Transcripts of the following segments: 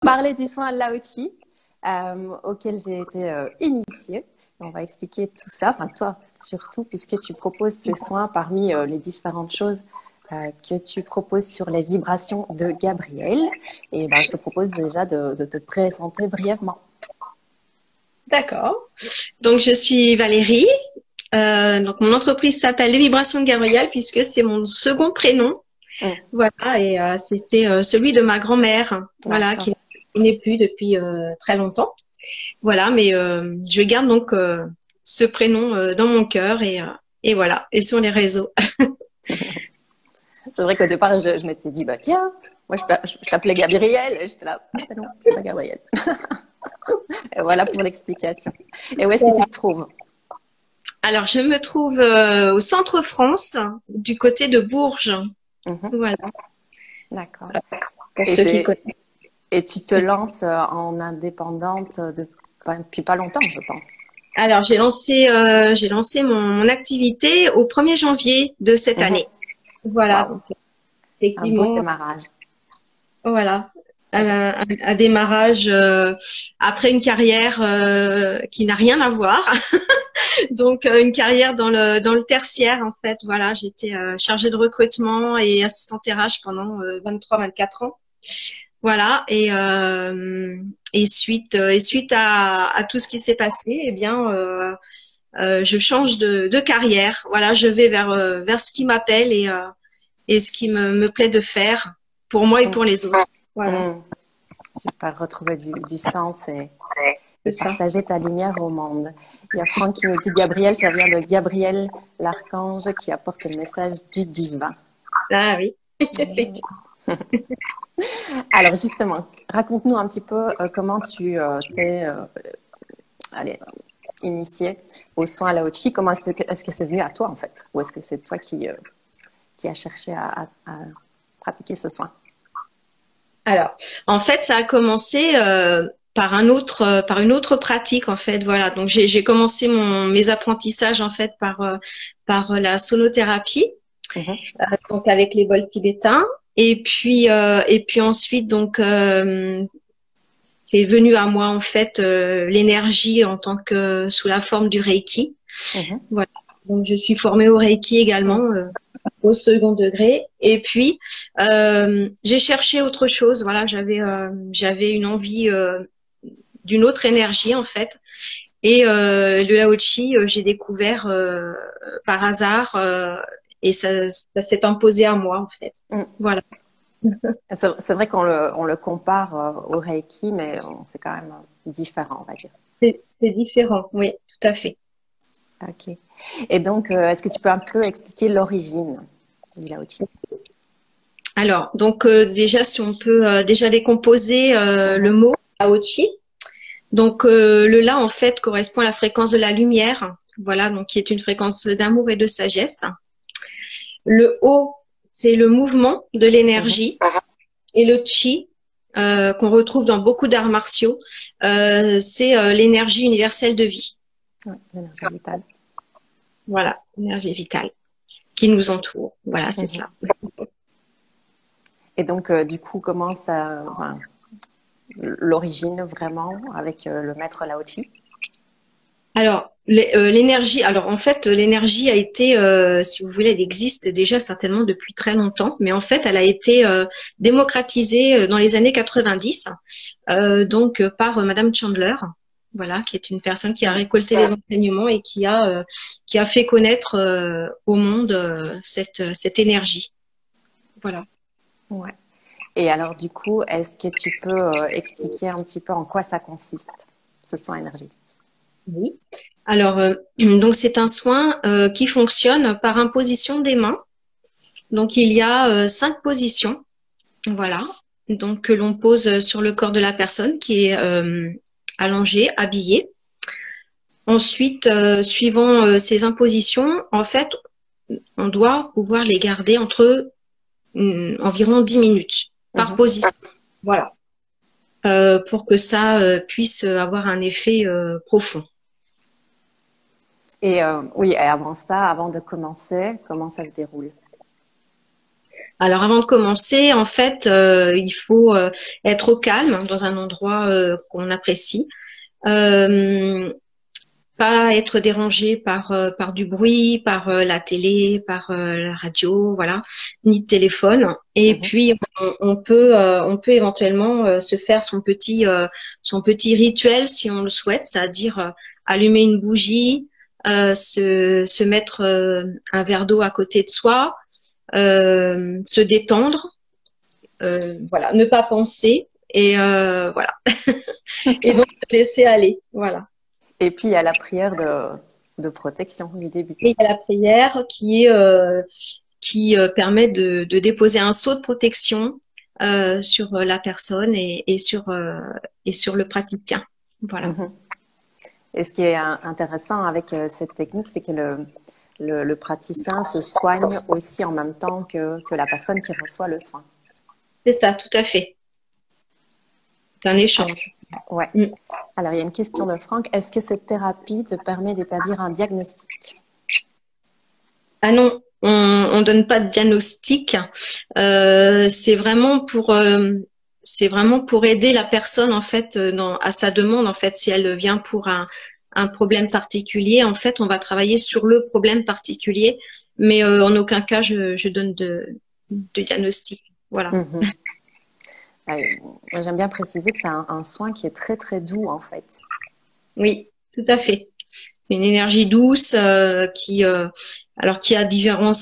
parler du soin Lao-Chi auquel j'ai été initiée. On va expliquer tout ça, enfin toi surtout, puisque tu proposes ces soins parmi les différentes choses que tu proposes sur les vibrations de Gabriel. Et ben, je te propose déjà de te présenter brièvement. D'accord. Donc, je suis Valérie. Donc, mon entreprise s'appelle Les Vibrations de Gabriel puisque c'est mon second prénom. Voilà, et c'était celui de ma grand-mère, voilà, qui n'est plus depuis très longtemps. Voilà, mais je garde donc ce prénom dans mon cœur et voilà, et sur les réseaux. C'est vrai qu'au départ, je m'étais dit, bah tiens, moi je t'appelais Gabriel, et j'étais là, ah ben non, c'est pas Gabriel. Et voilà pour l'explication. Et où est-ce que tu te trouves? Alors, je me trouve au centre France, du côté de Bourges. Voilà. D'accord. Pour ceux qui connaissent. Et tu te lances en indépendante depuis pas longtemps, je pense. Alors, j'ai lancé mon activité au 1er janvier de cette année. Voilà. Wow. Donc, effectivement. Un beau démarrage. Voilà. Un démarrage après une carrière qui n'a rien à voir. Donc, une carrière dans le tertiaire, en fait. Voilà, j'étais chargée de recrutement et assistante RH pendant 23-24 ans. Voilà, et suite à tout ce qui s'est passé, eh bien, je change de carrière. Voilà, je vais vers ce qui m'appelle et ce qui me plaît de faire pour moi et pour les autres. Voilà. Super, retrouver du sens et partager ta lumière au monde. Il y a Franck qui nous dit Gabriel, ça vient de Gabriel, l'archange qui apporte le message du divin. Ah oui. Alors justement, raconte-nous un petit peu comment tu t'es initié aux soins Lao-Chi. Comment est-ce que c'est venu à toi en fait? Ou est-ce que c'est toi qui as cherché à pratiquer ce soin? Alors, en fait, ça a commencé par une autre pratique en fait. Voilà, donc j'ai commencé mes apprentissages en fait par la sonothérapie, donc avec les bols tibétains. Et puis ensuite donc c'est venu à moi en fait l'énergie en tant que sous la forme du Reiki. Voilà. Donc je suis formée au Reiki également au second degré. Et puis j'ai cherché autre chose. Voilà, j'avais une envie d'une autre énergie en fait. Et le Lao-Chi, j'ai découvert par hasard et ça s'est imposé à moi en fait. Voilà. C'est vrai qu'on le compare au Reiki, mais c'est quand même différent, on va dire. C'est différent, oui, tout à fait. Ok. Et donc, est-ce que tu peux un peu expliquer l'origine du Lao-Chi? Alors, donc déjà, si on peut déjà décomposer le mot Lao-Chi. Donc, le La, en fait, correspond à la fréquence de la lumière, voilà, donc qui est une fréquence d'amour et de sagesse. Le O, c'est le mouvement de l'énergie. Et le Chi, qu'on retrouve dans beaucoup d'arts martiaux, c'est l'énergie universelle de vie. Oui, l'énergie vitale. Voilà, l'énergie vitale qui nous entoure. Voilà, c'est ça. Et donc, du coup, comment ça, l'origine vraiment avec le maître Lao-Chi? Alors, l'énergie, alors en fait, l'énergie a été, si vous voulez, elle existe déjà certainement depuis très longtemps, mais en fait, elle a été démocratisée dans les années 90, donc par Madame Chandler, voilà, qui est une personne qui a récolté les enseignements et qui a fait connaître au monde cette énergie. Voilà. Ouais. Et alors, du coup, est-ce que tu peux expliquer un petit peu en quoi ça consiste, ce soin énergétique? Oui. Alors, donc c'est un soin qui fonctionne par imposition des mains. Donc, il y a 5 positions, voilà, donc que l'on pose sur le corps de la personne qui est allongée, habillée. Ensuite, suivant ces impositions, en fait, on doit pouvoir les garder entre environ 10 minutes par position. Voilà. Pour que ça puisse avoir un effet profond. Et oui, et avant ça, avant de commencer, comment ça se déroule? Alors avant de commencer, en fait, il faut être au calme dans un endroit qu'on apprécie. Euh, Pas être dérangé par du bruit, par la télé, par la radio, voilà, ni de téléphone. Et Mhm. puis on peut éventuellement se faire son petit rituel si on le souhaite, c'est-à-dire allumer une bougie, se mettre un verre d'eau à côté de soi, se détendre, voilà, ne pas penser et voilà, et donc se laisser aller, voilà. Et puis, il y a la prière de protection du début. Et il y a la prière qui permet de déposer un sceau de protection sur la personne et sur le praticien. Voilà. Mhm. Et ce qui est intéressant avec cette technique, c'est que le praticien se soigne aussi en même temps que la personne qui reçoit le soin. C'est ça, tout à fait. C'est un échange. Ouais. Mm. Alors, il y a une question de Franck. Est-ce que cette thérapie te permet d'établir un diagnostic? Ah non, on donne pas de diagnostic. C'est vraiment pour aider la personne en fait à sa demande en fait. Si elle vient pour un problème particulier, en fait, on va travailler sur le problème particulier, mais en aucun cas je donne de diagnostic. Voilà. Mhm. Moi, j'aime bien préciser que c'est un soin qui est très, très doux, en fait. Oui, tout à fait. C'est une énergie douce qui a différents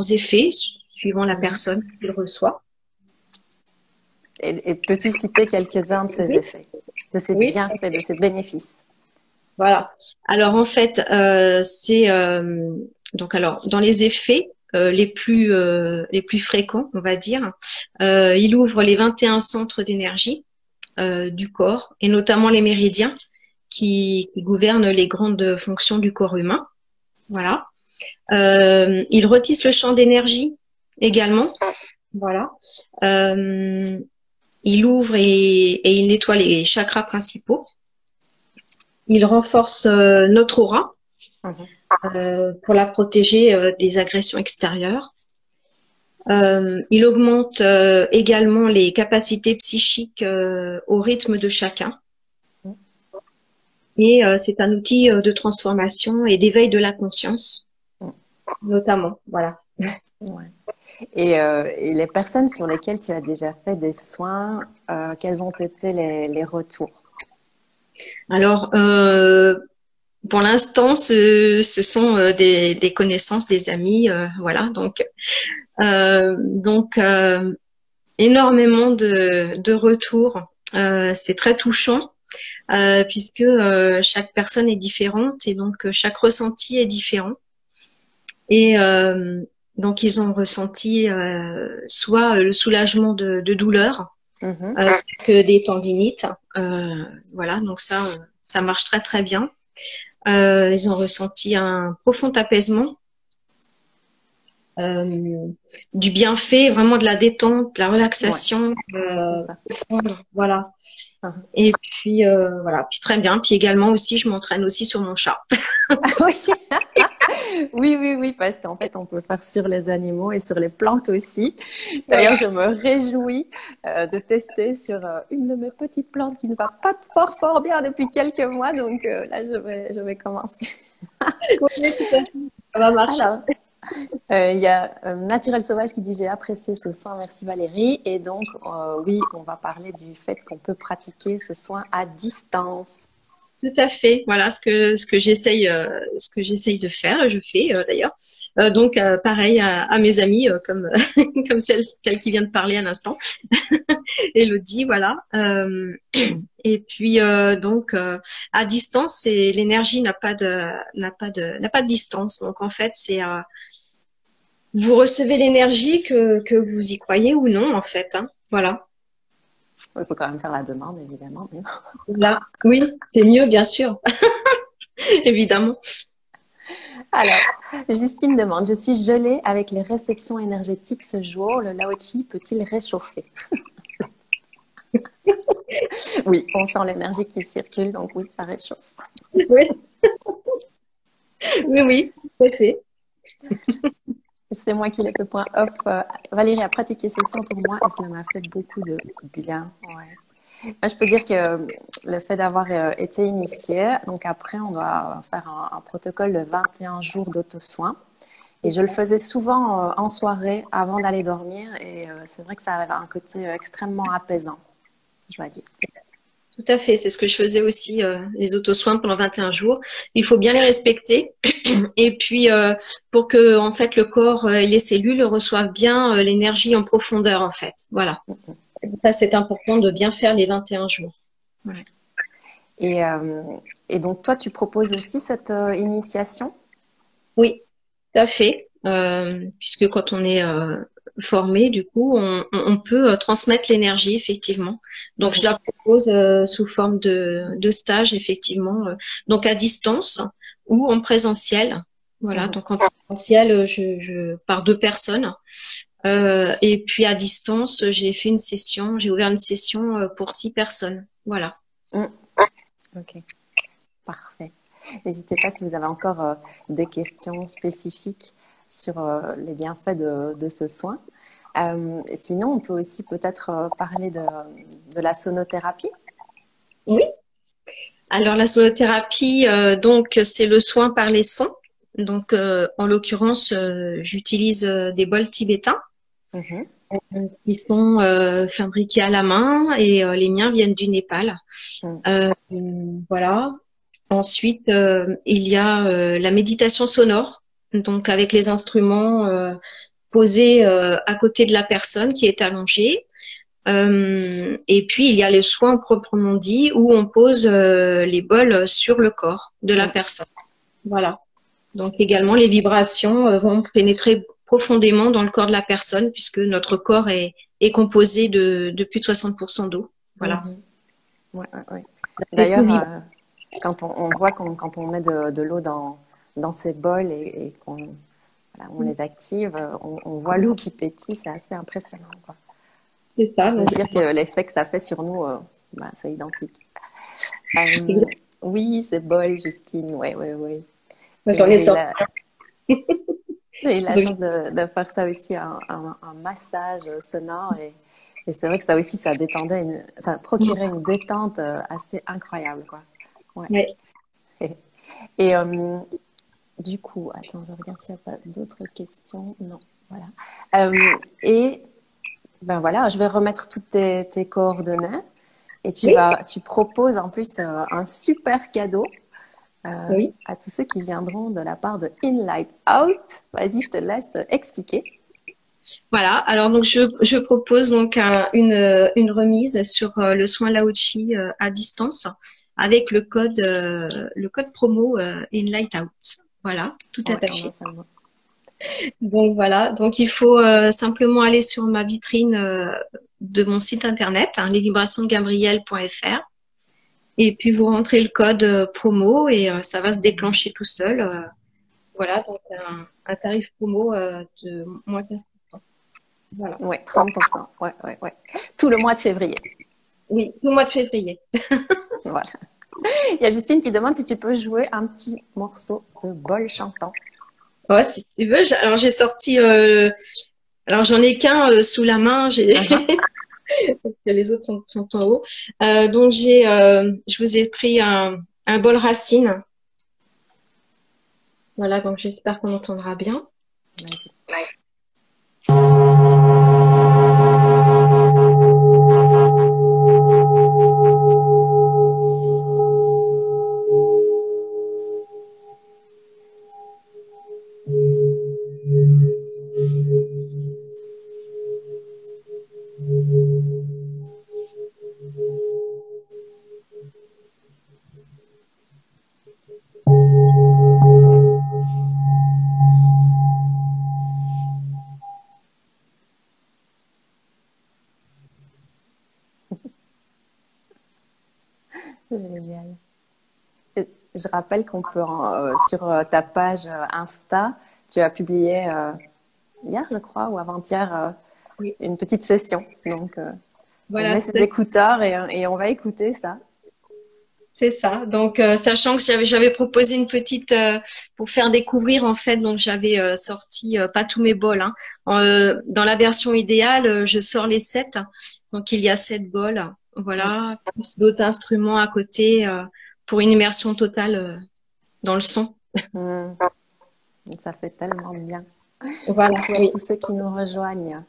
effets suivant la Mhm. personne qui le reçoit. Et peux-tu citer quelques-uns de ces Oui, effets, de ces oui, tout à bienfaits, de fait. ces bénéfices? Voilà. Alors en fait, alors dans les effets les plus fréquents, on va dire, il ouvre les 21 centres d'énergie du corps et notamment les méridiens qui gouvernent les grandes fonctions du corps humain. Voilà. Il retisse le champ d'énergie également. Voilà. Euh, il ouvre et il nettoie les chakras principaux. Il renforce notre aura Mhm. pour la protéger des agressions extérieures. Il augmente également les capacités psychiques au rythme de chacun. Et c'est un outil de transformation et d'éveil de la conscience, notamment. Voilà. Ouais. Et les personnes sur lesquelles tu as déjà fait des soins, quels ont été les retours? Alors, pour l'instant, ce sont des connaissances, des amis, voilà. Donc, énormément de retours. C'est très touchant puisque chaque personne est différente et donc chaque ressenti est différent. Et donc, ils ont ressenti soit le soulagement de douleur, Mhm. que des tendinites. Voilà, donc ça marche très très bien. Ils ont ressenti un profond apaisement, euh, du bienfait, vraiment de la détente, de la Ouais, relaxation c'est ça. profonde, voilà. Mhm. Et puis voilà, puis très bien. Puis également aussi, je m'entraîne aussi sur mon chat. Ah oui. Oui, oui, oui, parce qu'en fait, on peut faire sur les animaux et sur les plantes aussi. D'ailleurs, Voilà. je me réjouis de tester sur une de mes petites plantes qui ne va pas fort, fort bien depuis quelques mois. Donc là, je vais commencer. Oui, tout à fait. Ça va marcher. Alors, il y a Naturel Sauvage qui dit j'ai apprécié ce soin, merci Valérie. Et donc, oui, on va parler du fait qu'on peut pratiquer ce soin à distance. Tout à fait. Voilà ce que j'essaye de faire. Je fais d'ailleurs. Donc pareil à mes amis comme comme celle qui vient de parler à l'instant, Elodie. Voilà. Et puis à distance, l'énergie n'a pas de distance. Donc en fait vous recevez l'énergie que vous y croyez ou non en fait. Hein. Voilà. Il faut quand même faire la demande, évidemment. Mais... Là, oui, c'est mieux bien sûr, évidemment. Alors, Justine demande, je suis gelée avec les réceptions énergétiques ce jour, le Lao-Chi peut-il réchauffer? Oui, on sent l'énergie qui circule, donc oui, ça réchauffe. Oui, oui, oui, tout à fait. C'est moi qui l'ai fait point off. Valérie a pratiqué ce soin pour moi et cela m'a fait beaucoup de bien. Ouais. Moi, je peux dire que le fait d'avoir été initiée, donc après, on doit faire un protocole de 21 jours d'auto-soin. Et je le faisais souvent en soirée avant d'aller dormir. Et c'est vrai que ça avait un côté extrêmement apaisant, je dois dire. Tout à fait, c'est ce que je faisais aussi, les auto-soins pendant 21 jours. Il faut bien les respecter. Et puis, pour que en fait le corps et les cellules reçoivent bien l'énergie en profondeur, en fait. Voilà. Ça, c'est important de bien faire les 21 jours. Ouais. Et, euh, et donc, toi, tu proposes aussi cette initiation? Oui, tout à fait. Puisque quand on est formé, du coup, on peut transmettre l'énergie, effectivement. Donc, je la propose sous forme de stage, effectivement. Donc, à distance ou en présentiel. Voilà. Donc, en présentiel, par 2 personnes. Et puis, à distance, j'ai ouvert une session pour 6 personnes. Voilà. Ok, parfait. N'hésitez pas si vous avez encore des questions spécifiques sur les bienfaits de ce soin. Sinon, on peut aussi peut-être parler de la sonothérapie. Oui. Alors, la sonothérapie, donc, c'est le soin par les sons. Donc, en l'occurrence, j'utilise des bols tibétains qui sont fabriqués à la main et les miens viennent du Népal. Euh, voilà. Ensuite, il y a la méditation sonore, donc avec les instruments posés à côté de la personne qui est allongée. Et puis, il y a les soins proprement dit où on pose les bols sur le corps de la personne. Voilà. Donc, également, les vibrations vont pénétrer profondément dans le corps de la personne puisque notre corps est composé de plus de 60% d'eau. Voilà. Ouais. D'ailleurs, quand on voit quand on met de l'eau dans ces bols et qu'on on les active, on voit l'eau qui pétille, c'est assez impressionnant, quoi. C'est ça. De se dire que l'effet que ça fait sur nous, c'est identique. Oui, c'est bol, Justine. Ouais. J'en ai sorti. J'ai eu la chance de faire ça aussi, un massage sonore. Et c'est vrai que ça aussi, ça détendait, ça procurait une détente assez incroyable, quoi. Ouais. Et du coup, attends, je regarde s'il n'y a pas d'autres questions. Non, voilà. Et ben voilà, je vais remettre toutes tes coordonnées. Et tu proposes en plus un super cadeau à tous ceux qui viendront de la part de In Light Out. Vas-y, je te laisse expliquer. Voilà. Alors donc je propose donc une remise sur le soin Lao-Chi à distance avec le code promo In Light Out. Voilà, tout attaché. Donc voilà. Donc il faut simplement aller sur ma vitrine de mon site internet, lesvibrationsdegabrielle.fr. Et puis vous rentrez le code promo et ça va se déclencher tout seul. Voilà, donc un tarif promo de moins 15%. Voilà. Ouais, 30%. Ouais. Tout le mois de février. Oui, tout le mois de février. Voilà. Il y a Justine qui demande si tu peux jouer un petit morceau de bol chantant. Ouais, si tu veux. Alors j'ai sorti. Alors j'en ai qu'un sous la main. Parce que les autres sont en haut. Donc je vous ai pris un bol racine. Voilà, donc j'espère qu'on entendra bien. Vas-y. Génial. Je rappelle qu'on peut, sur ta page Insta, tu as publié hier, je crois, ou avant-hier, une petite session. Donc, voilà, on met ses écouteurs et on va écouter ça. C'est ça. Donc, sachant que j'avais proposé une petite pour faire découvrir en fait, donc j'avais sorti pas tous mes bols. Hein. Dans la version idéale, je sors les 7. Donc, il y a 7 bols. Voilà, plus d'autres instruments à côté pour une immersion totale dans le son. Mm. Ça fait tellement bien. Voilà. Coucou à Oui. tous ceux qui nous rejoignent.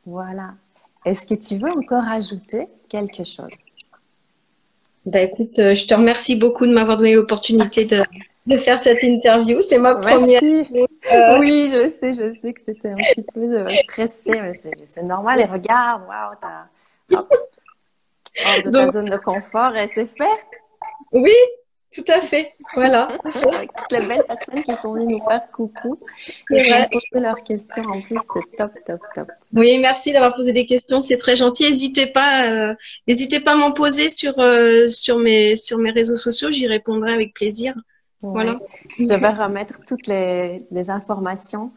Voilà. Est-ce que tu veux encore ajouter quelque chose? Ben écoute, je te remercie beaucoup de m'avoir donné l'opportunité de faire cette interview. C'est ma première. Merci. Euh, Oui, je sais que c'était un petit peu stressé, mais c'est normal. Et regarde, waouh, t'as hop, hors de ta donc, zone de confort et c'est fait. oui, tout à fait. Voilà. Avec toutes les belles personnes qui sont venues nous faire coucou et C'est qui ont vrai. posé leurs questions en plus, c'est top, top, top. Oui, merci d'avoir posé des questions, c'est très gentil. N'hésitez pas à m'en poser sur mes réseaux sociaux, j'y répondrai avec plaisir. Ouais. Voilà. Je vais remettre toutes les informations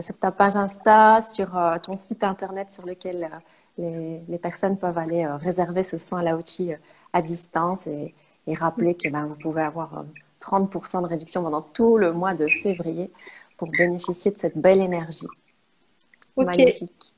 sur ta page Insta, sur ton site internet sur lequel les personnes peuvent aller réserver ce soin Laochi à distance et rappeler que ben, vous pouvez avoir 30% de réduction pendant tout le mois de février pour bénéficier de cette belle énergie. Ok. Magnifique.